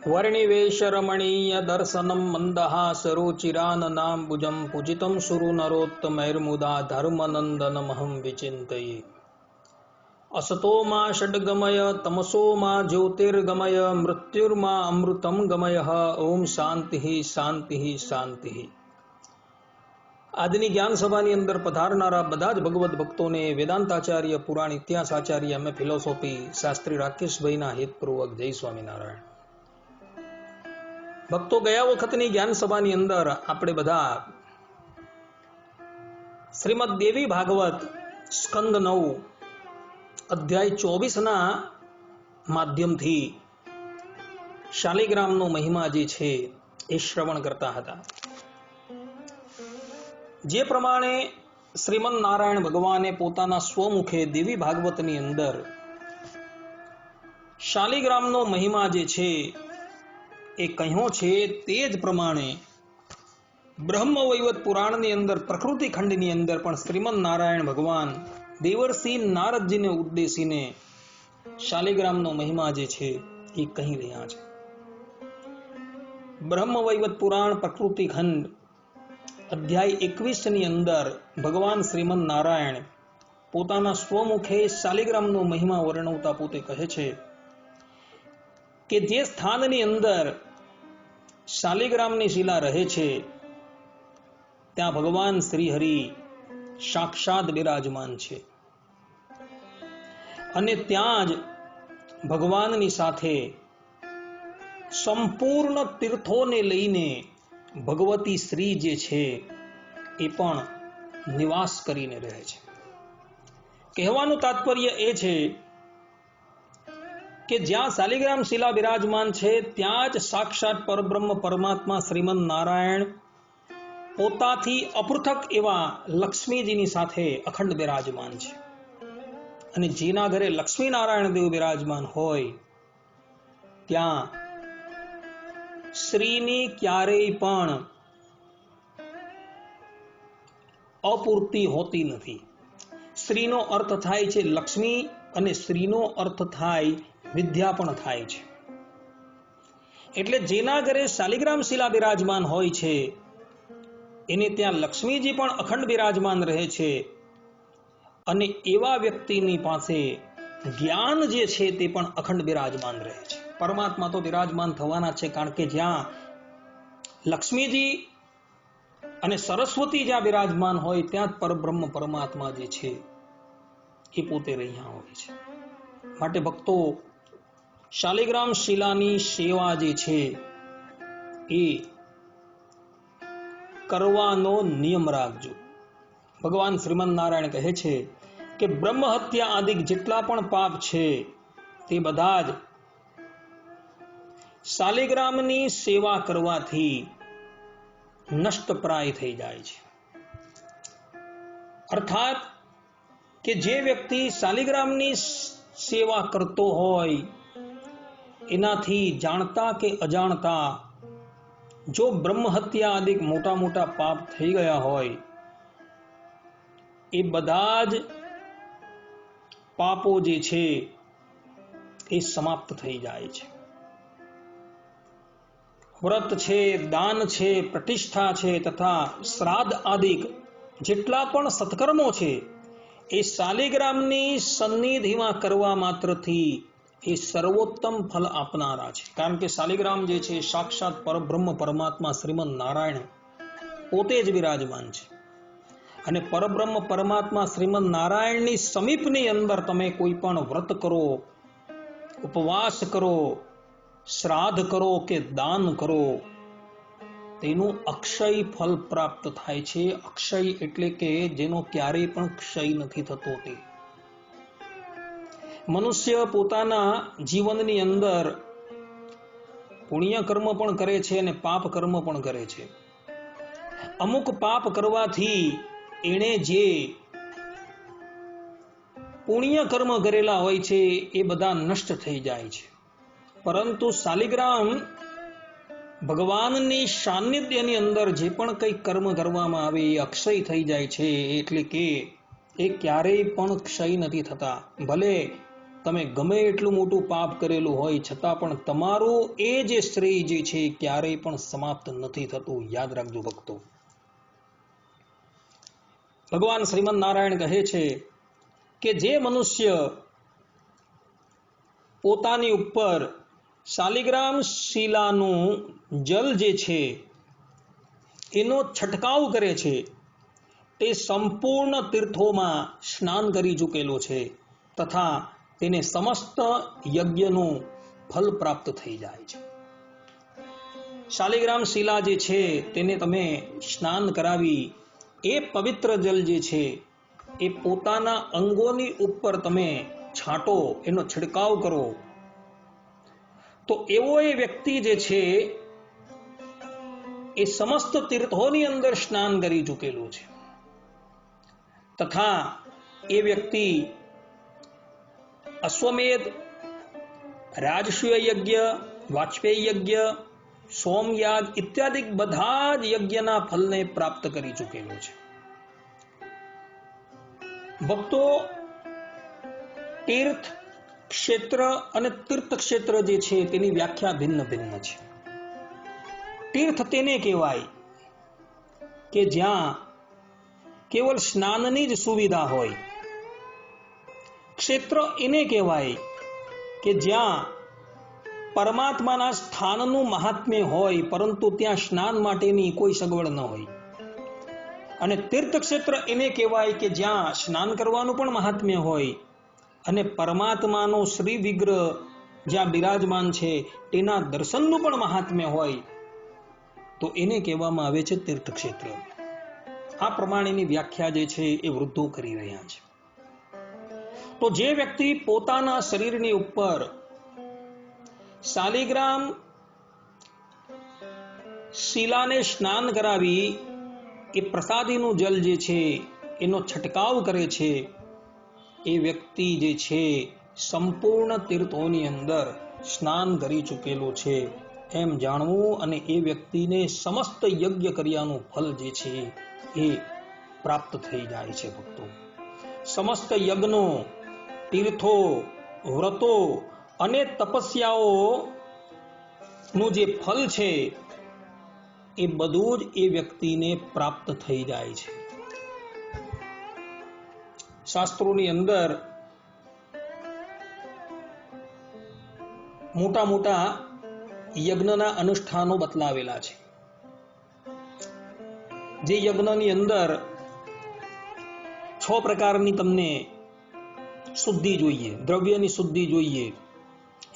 वर्णिवेशरमणीय दर्शनं मन्दहासरुचिराननाम्बुजं पूजितं सुरु नरोत्तमैर्मुदा धर्मनन्दनमहं विचिन्तये। असतो मा षड्गमय तमसो मा ज्योतिर्गमय मृत्युर्मा अमृतं गमय। ओम शांति शांति शांति। આજની જ્ઞાન સભાની અંદર પધારનારા બધા જ ભગવદ ભક્તોને વેદાંતાચાર્ય પુરાણ ઇતિહાસાચાર્ય એમ ફિલોસોફી શાસ્ત્રી રાકેશભાઈના હિતપૂર્વક જય સ્વામિનારાયણ। ભક્તો, ગયા વખતની જ્ઞાન સભાની અંદર આપણે બધા શ્રીમદ દેવી ભાગવત સ્કંદ 9 અધ્યાય 24 માધ્યમથી શાલિગ્રામનો મહિમા જે છે એ શ્રવણ કરતા હતા। જે પ્રમાણે શ્રીમન નારાયણ ભગવાને પોતાના સ્વમુખે દેવી ભાગવતની અંદર શાલિગ્રામનો મહિમા જે છે એ કહ્યો છે, તે જ પ્રમાણે બ્રહ્મવૈવત પુરાણની અંદર પ્રકૃતિ ખંડની અંદર પણ શ્રીમન નારાયણ ભગવાન દેવર્ષિ નારદજીને ઉદ્દેશીને શાલિગ્રામનો મહિમા જે છે એ કહી રહ્યા છે। બ્રહ્મવૈવત પુરાણ પ્રકૃતિ ખંડ અધ્યાય 21 ની અંદર ભગવાન શ્રીમન નારાયણ પોતાના સ્વમુખે શાલિગ્રામનો મહિમા વર્ણવતા પોતે કહે છે કે જે સ્થાનની અંદર શાલિગ્રામની શિલા રહે છે ત્યાં ભગવાન શ્રી હરિ સાક્ષાત બિરાજમાન છે અને ત્યાં જ ભગવાનની સાથે સંપૂર્ણ તીર્થોને લઈને ભગવતી શ્રી જે છે એ પણ નિવાસ કરીને રહે છે। કહેવાનું તાત્પર્ય એ છે કે જ્યાં શાલિગ્રામ શિલા બિરાજમાન છે ત્યાં જ સાક્ષાત પરબ્રહ્મ પરમાત્મા શ્રીમન નારાયણ પોતાથી અપૃથક એવા લક્ષ્મીજીની સાથે અખંડ બિરાજમાન છે અને જેના ઘરે લક્ષ્મી નારાયણ દેવ બિરાજમાન હોય ત્યાં શ્રીની ક્યારેય પણ અપૂર્તિ હોતી નથી। શ્રીનો અર્થ થાય છે લક્ષ્મી અને શ્રીનો અર્થ થાય વિદ્યા પણ થાય છે। એટલે જેના ઘરે શાલિગ્રામ શિલા બિરાજમાન હોય છે એને ત્યાં લક્ષ્મીજી પણ અખંડ બિરાજમાન રહે છે અને એવા વ્યક્તિની પાસે જ્ઞાન જે છે તે પણ અખંડ બિરાજમાન રહે છે। પરમાત્મા તો બિરાજમાન થવાના છે, કારણ કે જ્યાં લક્ષ્મીજી અને સરસ્વતી જ્યાં બિરાજમાન હોય ત્યાં પરબ્રહ્મ પરમાત્મા જે છે એ પોતે રહ્યા હોય છે। માટે ભક્તો, શાલિગ્રામ શિલાની સેવા જે છે એ કરવાનો નિયમ રાખજો। ભગવાન શ્રીમન નારાયણ કહે છે કે બ્રહ્મ હત્યા આદિક જેટલા પણ પાપ છે તે બધા જ શાલિગ્રામની સેવા કરવાથી નષ્ટપ્રાય થઈ જાય છે। અર્થાત કે જે વ્યક્તિ શાલિગ્રામની સેવા કરતો હોય એનાથી જાણતા કે અજાણતા જો બ્રહ્મ હત્યા આદિક મોટા મોટા પાપ થઈ ગયા હોય એ બધા જ પાપો જે છે એ સમાપ્ત થઈ જાય છે। વ્રત છે, દાન છે, પ્રતિષ્ઠા છે તથા શ્રાદ્ધ આદિક જેટલા પણ સત્કર્મો છે એ શાલિગ્રામની સન્નિધિમાં કરવા માત્રથી એ સર્વોત્તમ ફલ આપનારા છે। કારણ કે શાલિગ્રામ જે છે સાક્ષાત પરબ્રહ્મ પરમાત્મા શ્રીમન નારાયણ પોતે જ બિરાજમાન છે અને પરબ્રહ્મ પરમાત્મા શ્રીમન નારાયણની સમીપની અંદર તમે કોઈ પણ વ્રત કરો, ઉપવાસ કરો, શ્રાદ્ધ કરો કે દાન કરો, તેનું અક્ષય ફલ પ્રાપ્ત થાય છે। અક્ષય એટલે કે જેનો ક્યારેય પણ ક્ષય નથી થતો। તે મનુષ્ય પોતાના જીવનની અંદર પુણ્ય કર્મ પણ કરે છે અને પાપ કર્મ પણ કરે છે। અમુક પાપ કરવાથી એણે જે પુણ્ય કર્મ કરેલા હોય છે એ બધા નષ્ટ થઈ જાય છે, પરંતુ શાલિગ્રામ ભગવાનની સાનિધ્યની અંદર જે પણ કંઈ કર્મ કરવામાં આવે એ અક્ષય થઈ જાય છે। એટલે કે એ ક્યારેય પણ ક્ષય નથી થતા। ભલે તમે ગમે એટલું મોટું પાપ કરેલું હોય છતાં પણ તમારું એ જે શ્રેય જે છે ક્યારેય પણ સમાપ્ત નથી થતું. યાદ રાખજો ભક્તો. ભગવાન શ્રીમદ નારાયણ કહે છે કે જે મનુષ્ય પોતાની ઉપર શાલિગ્રામ શિલાનું જલ જે છે એનો છંટકાવ કરે છે તે સંપૂર્ણ તીર્થોમાં સ્નાન કરી ચૂકેલો છે તથા તેને સમસ્ત યજ્ઞનું ફલ પ્રાપ્ત થઈ જાય છે. શાલિગ્રામ શિલા જે છે તેને તમે સ્નાન કરાવી એ પવિત્ર જલ જે છે એ પોતાના અંગોની ઉપર તમે છાંટો, એનો છંટકાવ કરો, તો એવો એ વ્યક્તિ જે છે એ સમસ્ત તીર્થોની અંદર સ્નાન કરી ચૂકેલું છે તથા એ વ્યક્તિ અશ્વમેધ, રાજસૂય યજ્ઞ, વાજપેયી યજ્ઞ, સોમયાગ ઇત્યાદિ બધા જ યજ્ઞના ફલને પ્રાપ્ત કરી ચૂકેલો છે. ભક્તો, તીર્થ ક્ષેત્ર અને તીર્થ ક્ષેત્ર જે છે તેની વ્યાખ્યા ભિન્ન ભિન્ન છે. તીર્થ તેને કહેવાય કે જ્યાં કેવલ સ્નાનની જ સુવિધા હોય. ક્ષેત્ર એને કહેવાય કે જ્યાં પરમાત્માના સ્થાનનું મહાત્મ્ય હોય પરંતુ ત્યાં સ્નાન માટેની કોઈ સગવડ ન હોય. અને તીર્થ ક્ષેત્ર એને કહેવાય કે જ્યાં સ્નાન કરવાનું પણ મહાત્મ્ય હોય અને પરમાત્માનો શ્રી વિગ્રહ જ્યાં બિરાજમાન છે તેના દર્શનનું પણ મહાત્મ્ય હોય, તો એને કહેવામાં આવે છે તીર્થ ક્ષેત્ર. આ પ્રમાણેની વ્યાખ્યા જે છે એ વૃદ્ધો કરી રહ્યા છે. તો જે વ્યક્તિ પોતાના શરીરની ઉપર શાલિગ્રામ શિલાને સ્નાન કરાવી એ પ્રસાદીનું જલ જે છે એનો છંટકાવ કરે છે, એ વ્યક્તિ જે છે સંપૂર્ણ તીર્થોની અંદર સ્નાન કરી ચૂકેલો છે એમ જાણવું અને એ વ્યક્તિને સમસ્ત યજ્ઞ કર્યાનું ફલ જે છે એ પ્રાપ્ત થઈ જાય છે. ભક્તો, સમસ્ત યજ્ઞો, તીર્થો, વ્રતો અને તપસ્યાઓ નું જે ફલ છે એ બધું જ એ વ્યક્તિને પ્રાપ્ત થઈ જાય છે. શાસ્ત્રોની અંદર મોટા મોટા યજ્ઞના અનુષ્ઠાનો બતલાવેલા છે. જે યજ્ઞની અંદર 6 પ્રકારની તમને શુદ્ધિ જોઈએ. દ્રવ્યની શુદ્ધિ જોઈએ,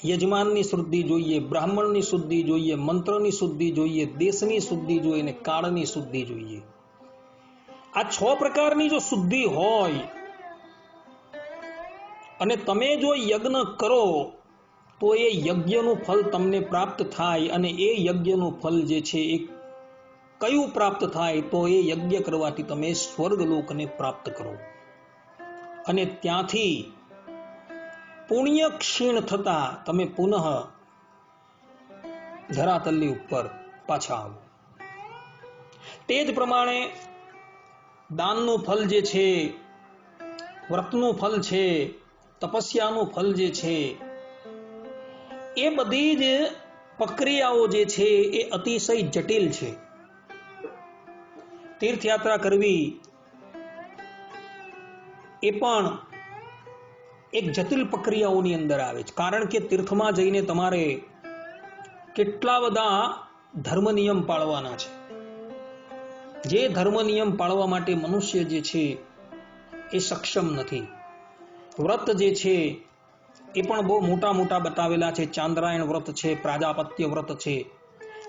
યજમાનની શુદ્ધિ જોઈએ, બ્રાહ્મણની શુદ્ધિ જોઈએ, મંત્રની શુદ્ધિ જોઈએ, દેશની શુદ્ધિ જોઈએ અને કાળની શુદ્ધિ જોઈએ. આ 6 પ્રકારની જો શુદ્ધિ હોય અને તમે જો યજ્ઞ કરો તો એ યજ્ઞનું ફલ તમને પ્રાપ્ત થાય. અને એ યજ્ઞનું ફલ જે છે એ કયું પ્રાપ્ત થાય? તો એ યજ્ઞ કરવાથી તમે સ્વર્ગલોકને પ્રાપ્ત કરો અને ત્યાંથી પુણ્ય ક્ષીણ થતા તમે પુનઃ ધરાતલની ઉપર પાછા આવો. તે જ પ્રમાણે દાનનું ફલ જે છે, વ્રતનું ફલ છે, તપસ્યાનું ફલ જે છે, એ બધી જ પ્રક્રિયાઓ જે છે એ અતિશય જટિલ છે. તીર્થયાત્રા કરવી એ પણ એક જટિલ પ્રક્રિયાઓની અંદર આવે છે. કારણ કે તીર્થમાં જઈને તમારે કેટલા બધા ધર્મ નિયમ પાળવાના છે. જે ધર્મ નિયમ પાળવા માટે મનુષ્ય જે છે એ સક્ષમ નથી. વ્રત જે છે એ પણ બહુ મોટા મોટા બતાવેલા છે. ચાંદ્રાયણ વ્રત છે, પ્રાજાપત્ય વ્રત છે,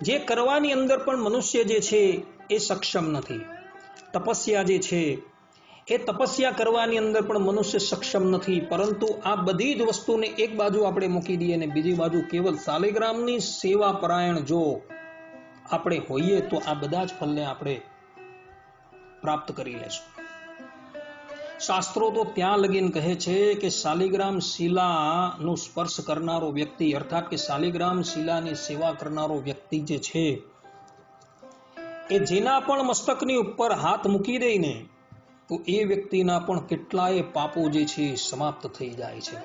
જે કરવાની અંદર પણ મનુષ્ય જે છે એ સક્ષમ નથી. તપસ્યા જે છે એ તપસ્યા કરવાની અંદર પણ મનુષ્ય સક્ષમ નથી. પરંતુ આ બધી જ વસ્તુને એક બાજુ આપણે મૂકી દઈએ અને બીજી બાજુ કેવલ શાલિગ્રામની સેવા પરાયણ જો આપણે હોઈએ તો આ બધા જ ફલને આપણે પ્રાપ્ત કરી લેશું. શાસ્ત્રો તો ત્યાં લગીન કહે છે કે શાલિગ્રામ શિલાનો સ્પર્શ કરનારો વ્યક્તિ, અર્થાત કે શાલિગ્રામ શિલાની સેવા કરનારો વ્યક્તિ જે છે એ જેના પણ મસ્તકની ઉપર હાથ મૂકી દે ને તો એ વ્યક્તિના પણ કેટલાય પાપો જે છે સમાપ્ત થઈ જાય છે.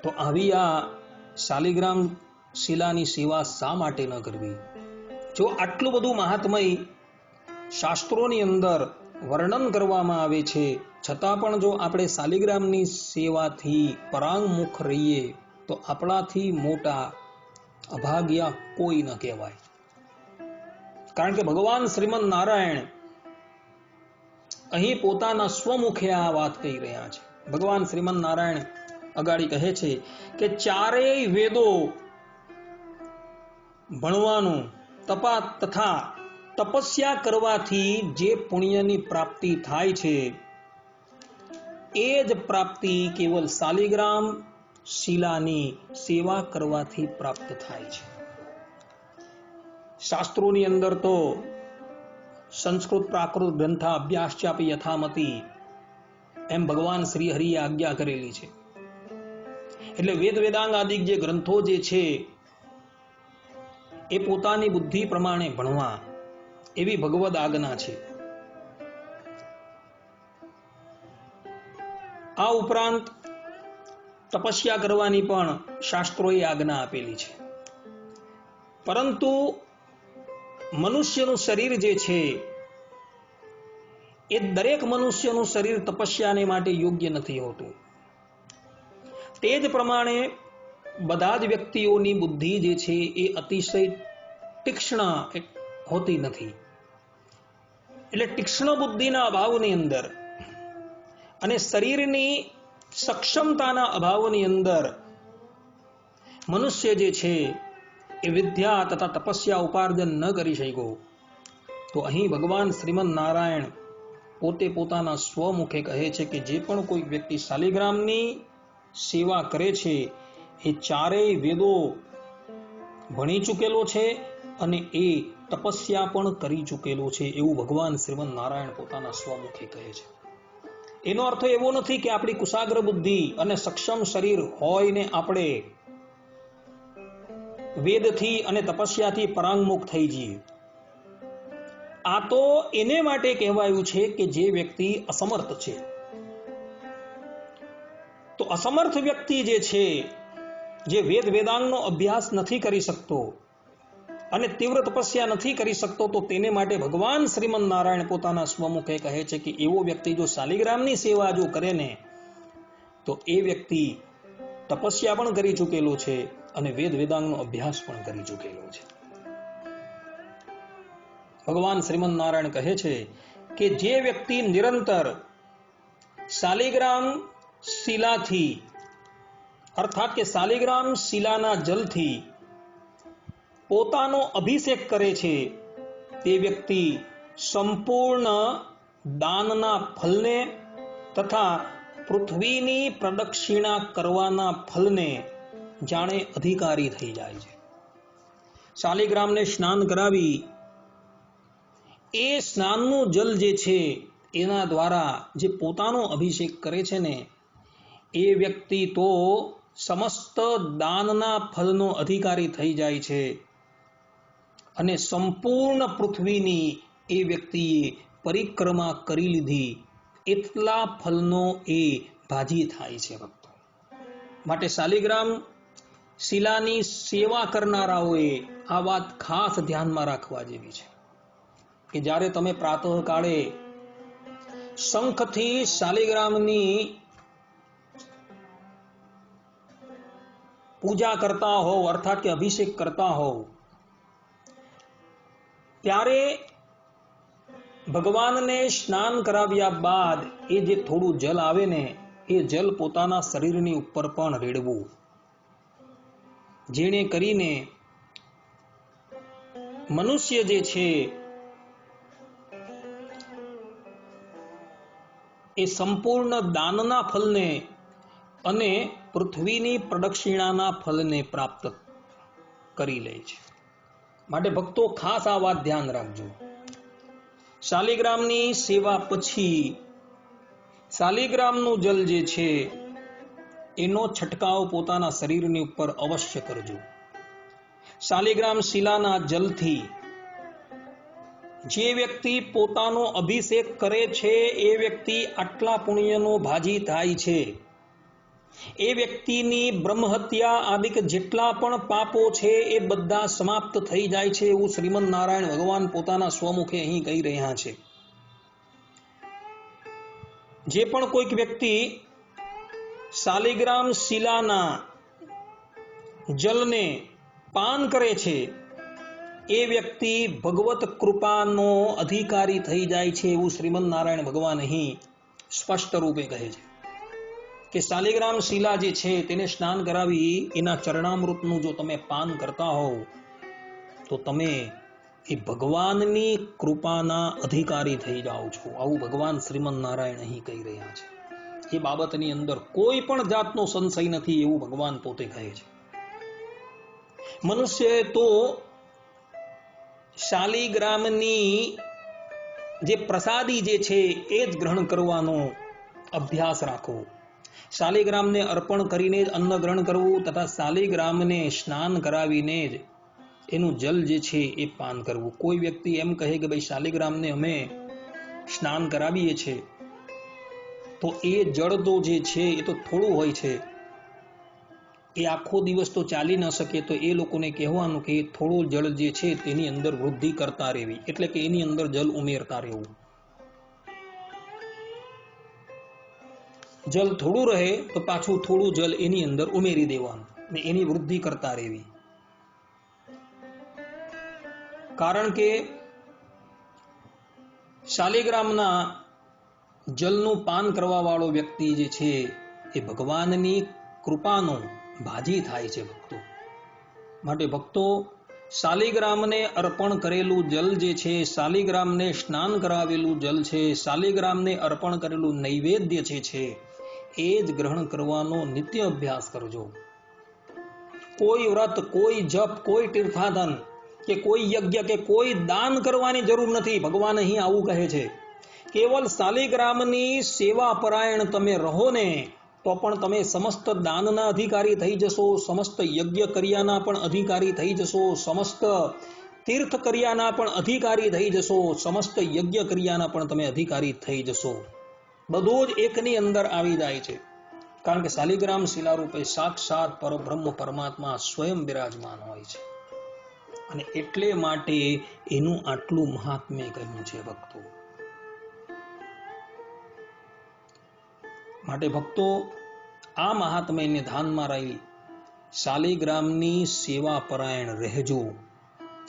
તો આવી આ શાલિગ્રામ શિલાની સેવા શા માટે ન કરવી? જો આટલું બધું મહાત્મય શાસ્ત્રોની અંદર વર્ણન કરવામાં આવે છે, છતાં પણ જો આપણે શાલિગ્રામની સેવાથી પરાંગમુખ રહીએ તો આપણાથી મોટા અભાગ્યા કોઈ ન કહેવાય. કારણ કે ભગવાન શ્રીમદ નારાયણ અહીં પોતાના સ્વમુખે આ વાત કહી રહ્યા છે. ભગવાન શ્રીમદ નારાયણ અગાડી કહે છે કે ચારેય વેદો ભણવાનું તથા તપસ્યા કરવાથી જે પુણ્યની પ્રાપ્તિ થાય છે એ જ પ્રાપ્તિ કેવલ શાલિગ્રામ શિલાની સેવા કરવાથી પ્રાપ્ત થાય છે. શાસ્ત્રોની અંદર તો સંસ્કૃત પ્રાકૃત ગ્રંથા અભ્યાસચાપી યથામતી એમ ભગવાન શ્રી હરિએ આજ્ઞા કરેલી છે. એટલે વેદ વેદાંગ આદિ જે ગ્રંથો જે છે એ પોતાની બુદ્ધિ પ્રમાણે ભણવા એવી ભગવદ આજ્ઞા છે. આ ઉપરાંત તપસ્યા કરવાની પણ શાસ્ત્રોએ આજ્ઞા આપેલી છે. પરંતુ મનુષ્યનું શરીર જે છે એ દરેક મનુષ્યનું શરીર તપસ્યાને માટે યોગ્ય નથી હોતું. તે જ પ્રમાણે બધા જ વ્યક્તિઓની બુદ્ધિ જે છે એ અતિશય તીક્ષ્ણ હોતી નથી. એટલે તીક્ષ્ણ બુદ્ધિના અભાવની અંદર અને શરીરની સક્ષમતાના અભાવની અંદર મનુષ્ય જે છે એ વિદ્યા તથા તપસ્યા ઉપાર્જન ન કરી શક્યો. તો અહીં ભગવાન શ્રીમદ નારાયણ પોતે પોતાના સ્વમુખે કહે છે કે જે પણ કોઈ વ્યક્તિ શાલિગ્રામની સેવા કરે છે એ ચારેય વેદો ભણી ચૂકેલો છે અને એ તપસ્યા પણ કરી ચૂકેલો છે, એવું ભગવાન શ્રીમદ નારાયણ પોતાના સ્વમુખે કહે છે. એનો અર્થ એવો નથી કે આપણી કુશાગ્ર બુદ્ધિ અને સક્ષમ શરીર હોય ને આપણે વેદથી અને તપસ્યાથી પરાંગમુખ થઈ જઈએ. આ તો એને માટે કહેવાયું છે કે જે વ્યક્તિ અસમર્થ છે. તો અસમર્થ વ્યક્તિ જે છે, જે વેદ વેદાંગનો અભ્યાસ નથી કરી શકતો અને તીવ્ર તપસ્યા નથી કરી શકતો, તો તેને માટે ભગવાન શ્રીમદ નારાયણ પોતાના સ્વમુખે કહે છે કે એવો વ્યક્તિ જો શાલિગ્રામની સેવા જો કરે ને તો એ વ્યક્તિ તપસ્યા પણ કરી ચૂકેલો છે અને વેદ વેદાંગનો અભ્યાસ પણ કરી ચૂકેલો છે. ભગવાન શ્રીમદ નારાયણ કહે છે કે જે વ્યક્તિ નિરંતર શાલિગ્રામ શિલાથી અર્થાત કે શાલિગ્રામ શિલાના જલથી પોતાનો અભિષેક કરે છે, તે વ્યક્તિ સંપૂર્ણ દાનના ફલને તથા પૃથ્વીની પ્રદક્ષિણા કરવાના ફલને જાણે અધિકારી થઈ જાય છે. શાલિગ્રામને સ્નાન કરાવી એ સ્નાનનું જલ જે છે એના દ્વારા જે પોતાનો અભિષેક કરે છે ને એ વ્યક્તિ તો સમસ્ત દાનના ફલનો અધિકારી થઈ જાય છે અને સંપૂર્ણ પૃથ્વીની એ વ્યક્તિએ પરિક્રમા કરી લીધી એટલા ફલનો એ ભાજી થાય છે. ભક્તો માટે શાલિગ્રામ શિલાની સેવા કરનારાઓએ આ વાત ખાસ ધ્યાનમાં રાખવા જેવી છે કે જ્યારે તમે પ્રાતઃકાળે શંખથી શાલિગ્રામની પૂજા કરતા હોવ અર્થાત કે અભિષેક કરતા હોવ ત્યારે ભગવાનને સ્નાન કરાવ્યા બાદ એ જે થોડું જલ આવે ને એ જલ પોતાના શરીરની ઉપર પણ રેડવું, જેને કરીને મનુષ્ય જે છે એ સંપૂર્ણ દાનના ફલને અને પૃથ્વીની પ્રદક્ષિણાના ફલને પ્રાપ્ત કરી લે છે. માટે ભક્તો ખાસ આ વાત ધ્યાન રાખજો. શાલિગ્રામની સેવા પછી શાલિગ્રામનું જલ જે છે એનો છંટકાવ પોતાના શરીરની ઉપર અવશ્ય કરજો. શાલિગ્રામ શિલાના જલથી જે વ્યક્તિ પોતાનો અભિષેક કરે છે એ વ્યક્તિ આટલા પુણ્યનો ભાજી થાય છે. એ વ્યક્તિની બ્રહ્મહત્યા આદિક જેટલા પણ પાપો છે એ બધા સમાપ્ત થઈ જાય છે એવું શ્રીમદ નારાયણ ભગવાન પોતાના સ્વમુખે અહીં કહી રહ્યા છે. જે પણ કોઈક વ્યક્તિ શાલિગ્રામ શિલાના જલને પાન કરે છે એ વ્યક્તિ ભગવત કૃપાનો અધિકારી થઈ જાય છે એવું શ્રીમદ નારાયણ ભગવાન અહીં સ્પષ્ટ રૂપે કહે છે કે શાલિગ્રામ શિલા જે છે તેને સ્નાન કરાવી એના ચરણામૃતનું જો તમે પાન કરતા હોવ તો તમે એ ભગવાનની કૃપાના અધિકારી થઈ જાઓ છો. આવું ભગવાન શ્રીમદ નારાયણ અહીં કહી રહ્યા છે. એ બાબતની અંદર કોઈ પણ જાતનો સંશય નથી એવું ભગવાન પોતે કહે છે. મનુષ્યએ તો શાલિગ્રામની જે પ્રસાદી જે છે એ જ ગ્રહણ કરવાનો અભ્યાસ રાખવો. શાલિગ્રામને અર્પણ કરીને જ અન્ન ગ્રહણ કરવું તથા શાલિગ્રામને સ્નાન કરાવીને જ એનું જલ જે છે એ પાન કરવું. કોઈ વ્યક્તિ એમ કહે કે ભાઈ શાલિગ્રામને અમે સ્નાન કરાવીએ છીએ તો એ જળ તો જે છે એ તો થોડું હોય છે, એ આખો દિવસ તો ચાલી ન શકે, તો એ લોકોને કહેવાનું કે થોડું જળ જે છે તેની અંદર વૃદ્ધિ કરતા રહેવી, એટલે કે એની અંદર જલ ઉમેરતા રહેવું. જલ થોડું રહે તો પાછું થોડું જલ એની અંદર ઉમેરી દેવાનું ને એની વૃદ્ધિ કરતા રહેવી. કારણ કે શાલિગ્રામના જલનું પાન કરવા વાળો વ્યક્તિ જે છે એ ભગવાનની કૃપાનો ભાજી થાય છે ભક્તો. માટે ભક્તો શાલિગ્રામને અર્પણ કરેલું જલ જે છે, શાલિગ્રામને સ્નાન કરાવેલું જલ છે, શાલિગ્રામને અર્પણ કરેલું નૈવેદ્ય છે એ જ ગ્રહણ કરવાનો નિત્ય અભ્યાસ કરજો. કોઈ વ્રત, કોઈ જપ, કોઈ તીર્થાધન કે કોઈ યજ્ઞ કે કોઈ દાન કરવાની જરૂર નથી. ભગવાન અહીં આવું કહે છે. કેવલ શાલિગ્રામની સેવા પરાયણ તમે રહો ને તો પણ તમે સમસ્ત દાનના અધિકારી થઈ જશો, સમસ્ત યજ્ઞ કર્યાના પણ અધિકારી થઈ જશો, સમસ્ત તીર્થ કર્યાના પણ અધિકારી થઈ જશો, સમસ્ત યજ્ઞ કર્યાના પણ તમે અધિકારી થઈ જશો. બધું જ એકની અંદર આવી જાય છે. કારણ કે શાલિગ્રામ શિલા રૂપે સાક્ષાત પરબ્રહ્મ પરમાત્મા સ્વયં બિરાજમાન હોય છે અને એટલે માટે એનું આટલું મહાત્મ્ય કહ્યું છે ભક્તો. માટે ભક્તો આ મહાત્મ્યને ધ્યાનમાં રહી શાલિગ્રામની સેવા પરાયણ રહેજો.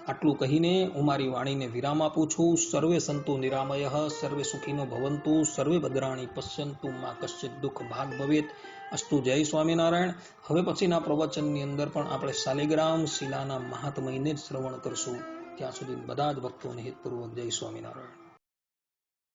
આટલું કહીને હું મારી વાણીને વિરામ આપું છું. સર્વે સંતો નિરામયઃ, સર્વે સુખીનો ભવંતુ, સર્વે ભદ્રાણી પશ્યંતુ, મા કશ્ચિત દુઃખ ભાગ ભવેત. અસ્તુ. જય સ્વામિનારાયણ. હવે પછીના પ્રવચનની અંદર પણ આપણે શાલિગ્રામ શિલાના મહાત્મ્યને જ શ્રવણ કરશું. ત્યાં સુધી બધા જ ભક્તોને હિતપૂર્વક જય સ્વામિનારાયણ.